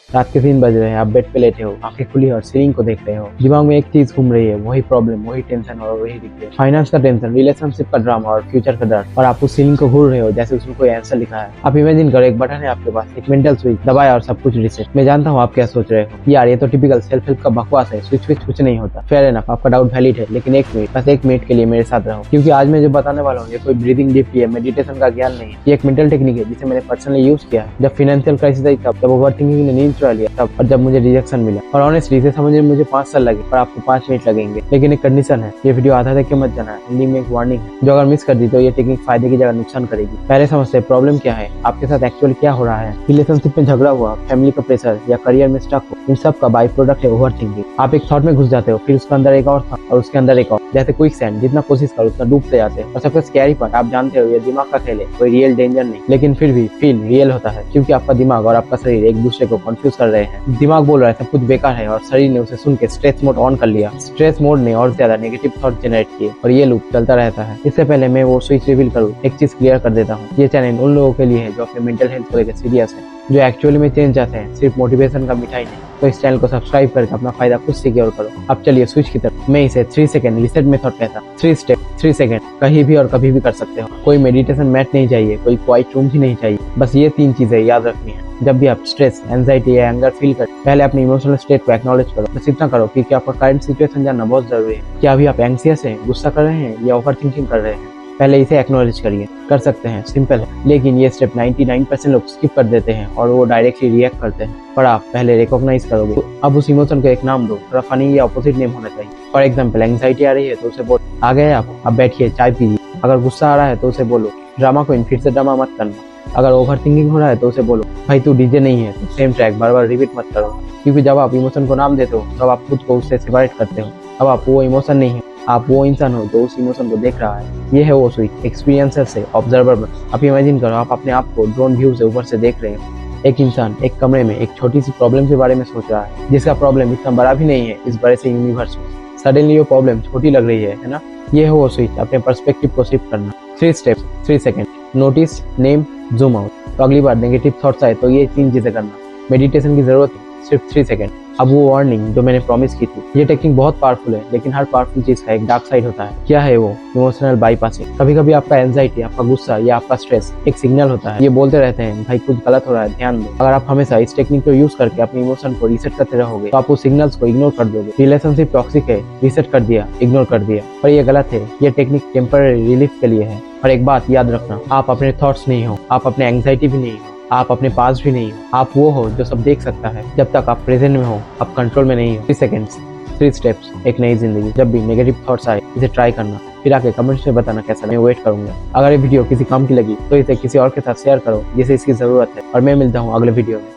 रात के 3 बज रहे हैं, आप बेड पे लेटे हो, आंखें खुली और सीलिंग को देख रहे हो। दिमाग में एक चीज घूम रही है, वही प्रॉब्लम, वही टेंशन और वही रिग्रेट। फाइनेंस का टेंशन, रिलेशनशिप का ड्रामा और फ्यूचर का डर। और आप उस सीलिंग को घूर रहे हो जैसे उसमें कोई आंसर लिखा है। आप इमेजिन करो, एक बटन है आपके पास, एक मेंटल स्विच दबाया और सब कुछ रिसेट। मैं जानता हूँ आप क्या सोच रहे हो, यार ये तो टिपिकल सेल्फ हेल्प का बकवास है, स्विच कुछ नहीं होता। फेयर एनफ, आपका डाउट वैलिड है, लेकिन एक मिनट, बस एक मिनट के लिए मेरे साथ रहो, क्योंकि आज मैं जो बताने वाला हूँ ये कोई ब्रीदिंग डिप्टी है, मेडिटेशन का ज्ञान नहीं है। ये एक मेंटल टेक्निक है जिसे मैंने पर्सनली यूज किया है। जब फाइनेंशियल क्राइसिस आई तब, जब ओवरथिंकिंग ने नींद चुरा लिया तब, और जब मुझे रिजेक्शन मिला। और ऑनेस्टली इसे समझने में मुझे 5 साल लगे, पर आपको 5 मिनट लगेंगे। लेकिन एक कंडीशन है, ये वीडियो आधा देख के मत जाना। एंडिंग में एक वार्निंग है, जो अगर मिस कर दी तो ये टेक्निक फायदे की जगह नुकसान करेगी। पहले समझते हैं प्रॉब्लम क्या है, आपके साथ एक्चुअली क्या हो रहा है। रिलेशनशिप में झगड़ा हुआ, फैमिली का प्रेशर या करियर में स्टक हो, इन सब का बाई प्रोडक्ट है ओवरथिंकिंग। आप एक थॉट में घुस जाते हो, फिर उसके अंदर एक और थॉट और उसके अंदर एक और, जैसे क्विक सैंड, जितना कोशिश करो उतना डूबते जाते हैं। और सबसे स्कैरी पार्ट, आप जानते हो ये दिमाग का खेल है, कोई रियल डेंजर नहीं, लेकिन फिर भी फील रियल होता है, क्योंकि आपका दिमाग और आपका शरीर एक दूसरे को कंफ्यूज कर रहे हैं। दिमाग बोल रहा है सब कुछ बेकार है, और शरीर ने उसे सुन के स्ट्रेस मोड ऑन कर लिया। स्ट्रेस मोड ने और ज्यादा नेगेटिव थॉट जनरेट किए, और ये लूप चलता रहता है। इससे पहले मैं वो स्विच रिवील करूँ, एक चीज क्लियर कर देता हूँ, ये चैनल उन लोगों के लिए है जो अपने मेंटल हेल्थ को लेकर सीरियस है, जो एक्चुअली में चेंज चाहते हैं, सिर्फ मोटिवेशन का मिठाई नहीं। तो इस चैनल को सब्सक्राइब करके अपना फायदा खुद सिक्योर करो। अब चलिए स्विच की तरफ। मैं इसे 3 सेकंड रिसेट मेथड कहता हूँ। 3 स्टेप, 3 सेकंड, कहीं भी और कभी भी कर सकते हो। कोई मेडिटेशन मैट नहीं चाहिए, कोई क्वाइट रूम भी नहीं चाहिए, बस ये 3 चीजें याद रखनी है। जब भी आप स्ट्रेस, एंजाइटी या एंगर फील करें, पहले अपनी इमोशनल स्टेट को एक्नॉलेज करो। बस इतना करो कि क्या आपका करंट सिचुएशन जानना बहुत जरूरी है। क्या अभी आप एंग्जियस हैं, गुस्सा कर रहे हैं या ओवर थिंकिंग कर रहे हैं, पहले इसे एक्नॉलेज करिए। कर सकते हैं, सिंपल है, लेकिन ये स्टेप 99% लोग स्किप कर देते हैं और वो डायरेक्टली रिएक्ट करते हैं। पर आप पहले रिकॉग्नाइज करोगे, तो अब उस इमोशन को एक नाम दो, थोड़ा फनी या ऑपोजिट नेम होना चाहिए। फॉर एग्जाम्पल, एंग्जाइटी आ रही है तो उसे बोलो आ गए आप, अब बैठिए चाय पीजिए। अगर गुस्सा आ रहा है तो उसे बोलो ड्रामा क्वीन, फिर से ड्रामा मत करना। अगर ओवर थिंकिंग हो रहा है तो उसे बोलो भाई तू डीजे नहीं है, तो सेम ट्रैक बार बार रिपीट मत करो। क्योंकि जब आप इमोशन को नाम देते हो तब आप खुद को उससे सेपरेट करते हो। अब आप वो इमोशन नहीं है, आप वो इंसान हो जो उस इमोशन को देख रहा है। ये है वो स्विच, एक्सपीरियंसर से ऑब्जर्वर में। आप इमेजिन करो, आप अपने आप को ड्रोन व्यू से ऊपर से देख रहे हो। एक इंसान एक कमरे में एक छोटी सी प्रॉब्लम के बारे में सोच रहा है, जिसका प्रॉब्लम इतना बड़ा भी नहीं है इस बड़े से यूनिवर्स में। सडनली वो प्रॉब्लम छोटी लग रही है ना। ये है वो स्विच, अपने पर्सपेक्टिव को शिफ्ट करना। 3 step, 3 second, notice, name, zoom out. तो अगली बार नेगेटिव थॉट्स आए तो ये 3 चीजें करना। मेडिटेशन की जरूरत है, सिर्फ 3 सेकंड। अब वो वार्निंग जो मैंने प्रॉमिस की थी, ये टेक्निक बहुत पावरफुल है, लेकिन हर पावरफुल चीज का एक डार्क साइड होता है। क्या है वो? Emotional bypassing. कभी कभी आपका एंजाइटी, आपका गुस्सा या आपका स्ट्रेस एक सिग्नल होता है, ये बोलते रहते हैं भाई कुछ गलत हो रहा है, ध्यान दो। अगर आप हमेशा इस टेक्निक को यूज करके अपने इमोशन को रीसेट करते रहोगे तो आप उस सिग्नल्स को इग्नोर कर दोगे। रिलेशनशिप टॉक्सिक है, रीसेट कर दिया, इग्नोर कर दिया, पर ये गलत है। ये टेक्निक टेम्पररी रिलीफ के लिए है। और एक बात याद रखना, आप अपने थॉट्स नहीं हो, आप अपने एंजाइटी भी नहीं हो, आप अपने पास भी नहीं हो। आप वो हो जो सब देख सकता है। जब तक आप प्रेजेंट में हो, आप कंट्रोल में नहीं हो। 3 सेकंड्स, 3 स्टेप्स, एक नई जिंदगी। जब भी नेगेटिव थॉट्स आए इसे ट्राई करना, फिर आके कमेंट्स में बताना कैसा। मैं वेट करूंगा। अगर ये वीडियो किसी काम की लगी तो इसे किसी और के साथ शेयर करो जिसे इसकी जरूरत है। और मैं मिलता हूँ अगले वीडियो में।